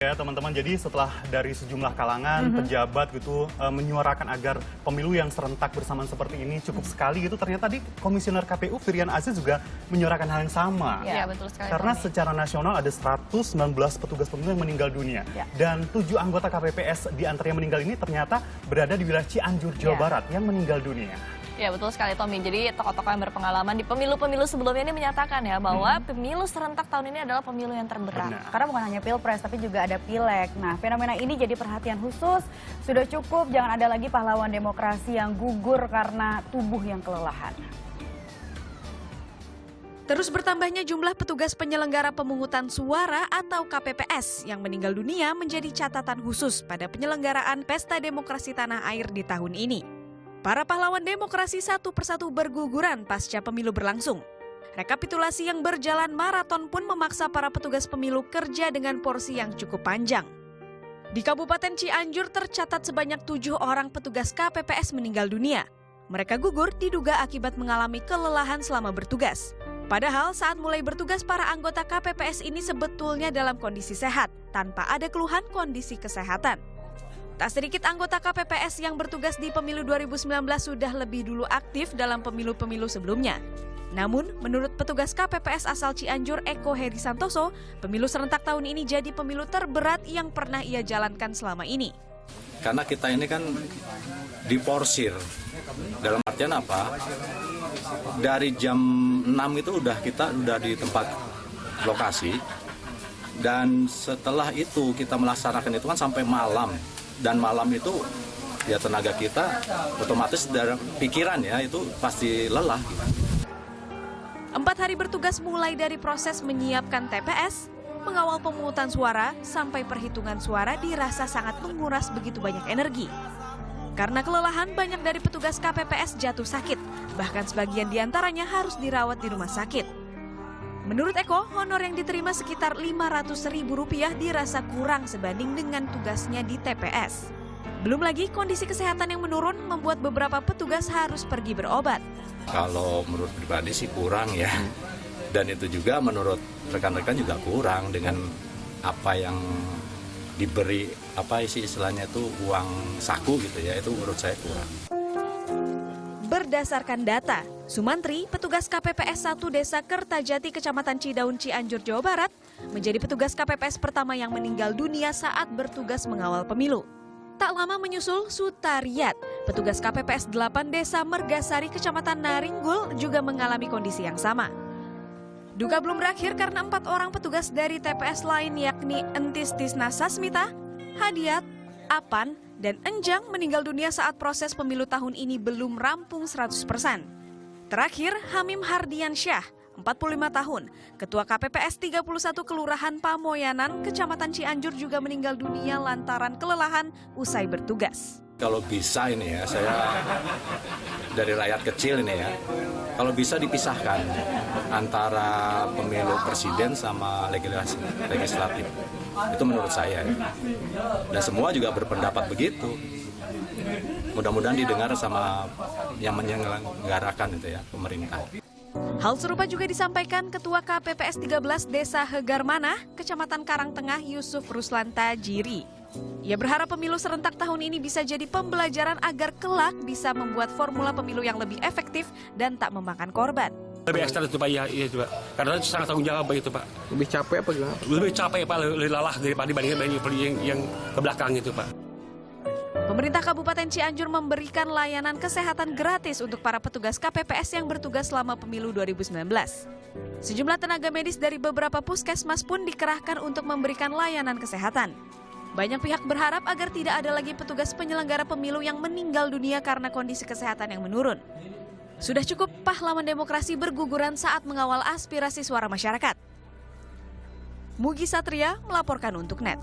Ya teman-teman, jadi setelah dari sejumlah kalangan, pejabat gitu menyuarakan agar pemilu yang serentak bersamaan seperti ini cukup sekali gitu, ternyata tadi Komisioner KPU Firian Aziz juga menyuarakan hal yang sama. Ya, betul sekali. Karena secara nasional ada 119 petugas pemilu yang meninggal dunia. Dan 7 anggota KPPS di antara yang meninggal ini ternyata berada di wilayah Cianjur, Jawa Barat yang meninggal dunia. Ya betul sekali Tommy, jadi tokoh-tokoh yang berpengalaman di pemilu-pemilu sebelumnya ini menyatakan ya bahwa pemilu serentak tahun ini adalah pemilu yang terberat. Karena bukan hanya pilpres tapi juga ada pileg. Nah, fenomena ini jadi perhatian khusus. Sudah cukup, jangan ada lagi pahlawan demokrasi yang gugur karena tubuh yang kelelahan. Terus bertambahnya jumlah petugas penyelenggara pemungutan suara atau KPPS yang meninggal dunia menjadi catatan khusus pada penyelenggaraan Pesta Demokrasi Tanah Air di tahun ini. Para pahlawan demokrasi satu persatu berguguran pasca pemilu berlangsung. Rekapitulasi yang berjalan maraton pun memaksa para petugas pemilu kerja dengan porsi yang cukup panjang. Di Kabupaten Cianjur tercatat sebanyak 7 orang petugas KPPS meninggal dunia. Mereka gugur diduga akibat mengalami kelelahan selama bertugas. Padahal saat mulai bertugas para anggota KPPS ini sebetulnya dalam kondisi sehat, tanpa ada keluhan kondisi kesehatan. Tak sedikit anggota KPPS yang bertugas di pemilu 2019 sudah lebih dulu aktif dalam pemilu-pemilu sebelumnya. Namun, menurut petugas KPPS asal Cianjur Eko Heri Santoso, pemilu serentak tahun ini jadi pemilu terberat yang pernah ia jalankan selama ini. Karena kita ini kan diporsir. Dalam artian apa? Dari jam 6 itu kita udah di tempat lokasi. Dan setelah itu kita melaksanakan itu kan sampai malam. Dan malam itu ya tenaga kita otomatis dari pikiran ya itu pasti lelah. 4 hari bertugas mulai dari proses menyiapkan TPS, mengawal pemungutan suara, sampai perhitungan suara dirasa sangat menguras begitu banyak energi. Karena kelelahan, banyak dari petugas KPPS jatuh sakit, bahkan sebagian diantaranya harus dirawat di rumah sakit. Menurut Eko, honor yang diterima sekitar Rp500.000 dirasa kurang sebanding dengan tugasnya di TPS. Belum lagi kondisi kesehatan yang menurun membuat beberapa petugas harus pergi berobat. Kalau menurut pribadi sih kurang ya. Dan itu juga menurut rekan-rekan juga kurang dengan apa yang diberi, apa sih istilahnya itu uang saku gitu ya, itu menurut saya kurang. Berdasarkan data, Sumantri, petugas KPPS 1 Desa Kertajati, Kecamatan Cidaun, Cianjur, Jawa Barat, menjadi petugas KPPS pertama yang meninggal dunia saat bertugas mengawal pemilu. Tak lama menyusul Sutariat, petugas KPPS 8 Desa Mergasari, Kecamatan Naringgul, juga mengalami kondisi yang sama. Duka belum berakhir karena 4 orang petugas dari TPS lain yakni Entis Tisna Sasmita, Hadiat, Apan, dan Enjang meninggal dunia saat proses pemilu tahun ini belum rampung 100%. Terakhir, Hamim Hardiansyah, 45 tahun, Ketua KPPS 31 Kelurahan Pamoyanan, Kecamatan Cianjur juga meninggal dunia lantaran kelelahan usai bertugas. Kalau bisa ini ya, saya dari rakyat kecil ini ya, kalau bisa dipisahkan antara pemilu presiden sama legislatif. Itu menurut saya. Dan semua juga berpendapat begitu. Mudah-mudahan didengar sama yang menyelenggarakan itu ya, pemerintah. Hal serupa juga disampaikan Ketua KPPS 13 Desa Hegarmanah, Kecamatan Karangtengah Yusuf Ruslanta Jiri. Ia berharap pemilu serentak tahun ini bisa jadi pembelajaran agar kelak bisa membuat formula pemilu yang lebih efektif dan tak memakan korban. Lebih ekstra itu Pak, iya itu Pak. Karena sangat tanggung jawab itu Pak. Lebih capek apa gimana? Lebih capek Pak, lebih lelah dibandingkan yang ke belakang itu Pak. Pemerintah Kabupaten Cianjur memberikan layanan kesehatan gratis untuk para petugas KPPS yang bertugas selama pemilu 2019. Sejumlah tenaga medis dari beberapa puskesmas pun dikerahkan untuk memberikan layanan kesehatan. Banyak pihak berharap agar tidak ada lagi petugas penyelenggara pemilu yang meninggal dunia karena kondisi kesehatan yang menurun. Sudah cukup pahlawan demokrasi berguguran saat mengawal aspirasi suara masyarakat. Mugi Satria melaporkan untuk NET.